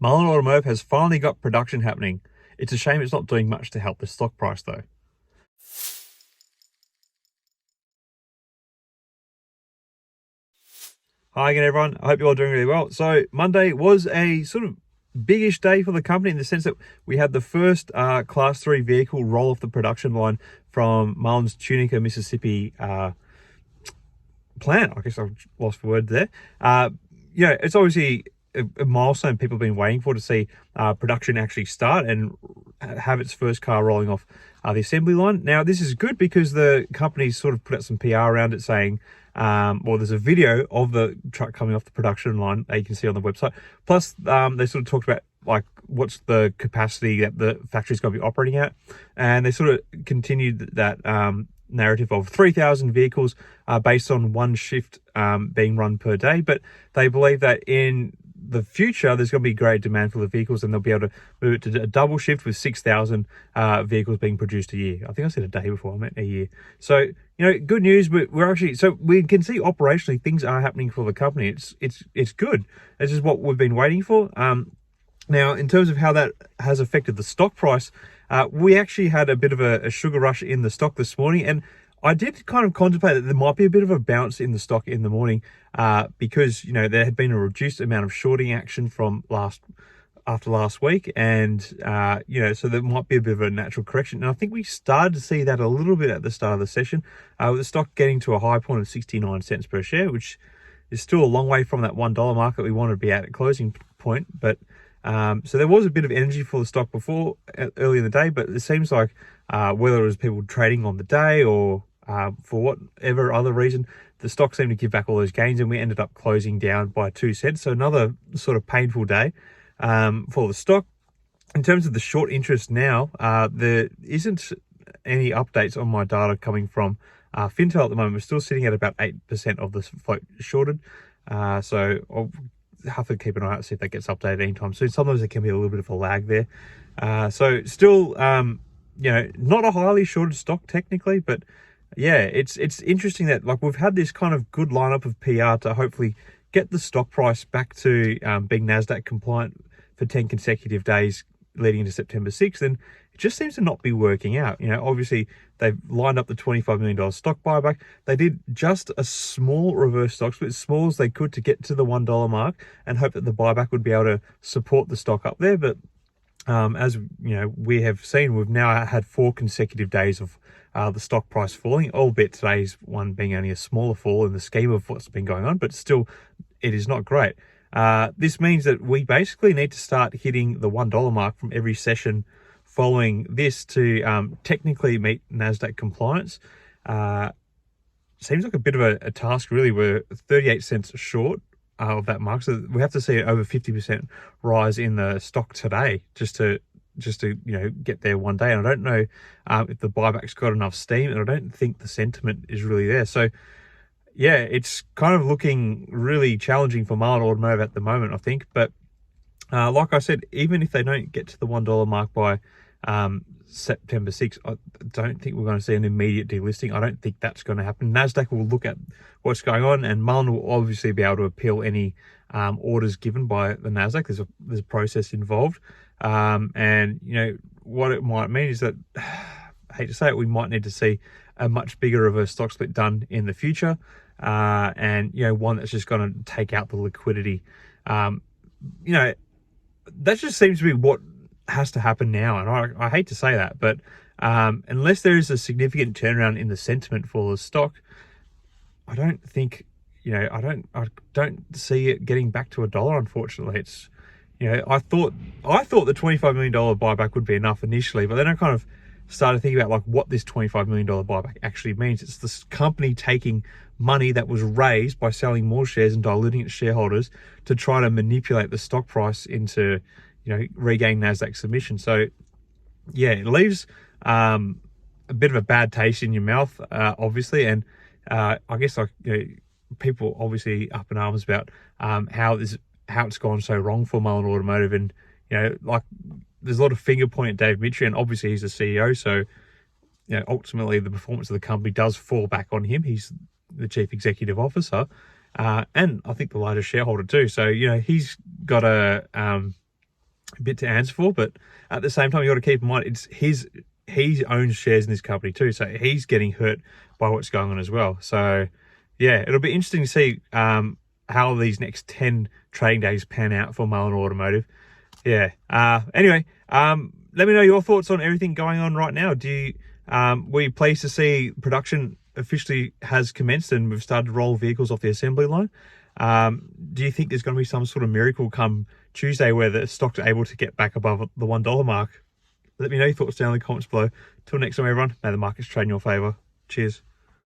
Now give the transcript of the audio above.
Mullen Automotive has finally got production happening. It's a shame it's not doing much to help the stock price though. Hi again everyone, I hope you're all doing really well. So Monday was a sort of biggish day for the company in the sense that we had the first class 3 vehicle roll off the production line from Mullen's Tunica, Mississippi plant. I guess I've lost the word there. It's obviously a milestone people have been waiting for, to see production actually start and have its first car rolling off the assembly line. Now, this is good because the company sort of put out some PR around it saying, there's a video of the truck coming off the production line that you can see on the website. Plus, they sort of talked about like what's the capacity that the factory's going to be operating at, and they sort of continued that narrative of 3,000 vehicles based on one shift being run per day. But they believe that in the future there's going to be great demand for the vehicles, and they'll be able to move it to a double shift with 6,000 vehicles being produced a year. I think I said a day before, I meant a year. So good news. But we're actually, so we can see operationally things are happening for the company. It's good. This is what we've been waiting for. Now, in terms of how that has affected the stock price, we actually had a bit of a sugar rush in the stock this morning, and I did kind of contemplate that there might be a bit of a bounce in the stock in the morning because, there had been a reduced amount of shorting action from after last week, and, so there might be a bit of a natural correction. And I think we started to see that a little bit at the start of the session, with the stock getting to a high point of 69 cents per share, which is still a long way from that $1 mark that we wanted to be at closing point. But so there was a bit of energy for the stock before, early in the day, but it seems like whether it was people trading on the day or for whatever other reason, the stock seemed to give back all those gains, and we ended up closing down by 2 cents. So another sort of painful day for the stock. In terms of the short interest now, there isn't any updates on my data coming from Fintel at the moment. We're still sitting at about 8% of the float shorted. So I'll have to keep an eye out to see if that gets updated anytime soon. Sometimes there can be a little bit of a lag there. So still, not a highly shorted stock technically, but yeah, it's interesting that like we've had this kind of good lineup of PR to hopefully get the stock price back to being NASDAQ compliant for 10 consecutive days leading into September 6th, and it just seems to not be working out. Obviously they've lined up the $25 million stock buyback. They did just a small reverse stock split, as small as they could, to get to the $1 mark and hope that the buyback would be able to support the stock up there. But as we have seen, we've now had 4 consecutive days of the stock price falling, albeit today's one being only a smaller fall in the scheme of what's been going on, but still it is not great. This means that we basically need to start hitting the $1 mark from every session following this to technically meet NASDAQ compliance. Seems like a bit of a task, really. We're 38 cents short of that mark, so we have to see an over 50% rise in the stock today just to get there one day. And I don't know if the buyback's got enough steam, and I don't think the sentiment is really there. So yeah, it's kind of looking really challenging for Mullen Automotive at the moment, I think. But like I said, even if they don't get to the $1 mark by September 6th, I don't think we're going to see an immediate delisting. I don't think that's going to happen. NASDAQ will look at what's going on, and Mullen will obviously be able to appeal any orders given by the NASDAQ. There's a process involved. And what it might mean is that, I hate to say it, we might need to see a much bigger of a stock split done in the future, and one that's just going to take out the liquidity. That just seems to be what has to happen now, and I hate to say that, but unless there is a significant turnaround in the sentiment for the stock, I don't think I don't see it getting back to $1. Unfortunately, it's I thought the $25 million buyback would be enough initially, but then I kind of started thinking about like what this $25 million buyback actually means. It's this company taking money that was raised by selling more shares and diluting its shareholders to try to manipulate the stock price into regain NASDAQ submission. So yeah, it leaves a bit of a bad taste in your mouth, obviously. And I guess people obviously up in arms about how it's gone so wrong for Mullen Automotive, and there's a lot of finger point at Dave Mitchell, and obviously he's the CEO, so ultimately the performance of the company does fall back on him. He's the chief executive officer, and I think the largest shareholder too. So he's got to bit to answer for, but at the same time, you got to keep in mind he owns shares in this company too, so he's getting hurt by what's going on as well. So yeah, it'll be interesting to see how these next 10 trading days pan out for Mullen Automotive. Yeah. Anyway, let me know your thoughts on everything going on right now. Were you pleased to see production officially has commenced and we've started to roll vehicles off the assembly line? Do you think there's going to be some sort of miracle come Tuesday where the stocks are able to get back above the $1 mark? Let me know your thoughts down in the comments below. Till next time, everyone, may the markets trade in your favor. Cheers.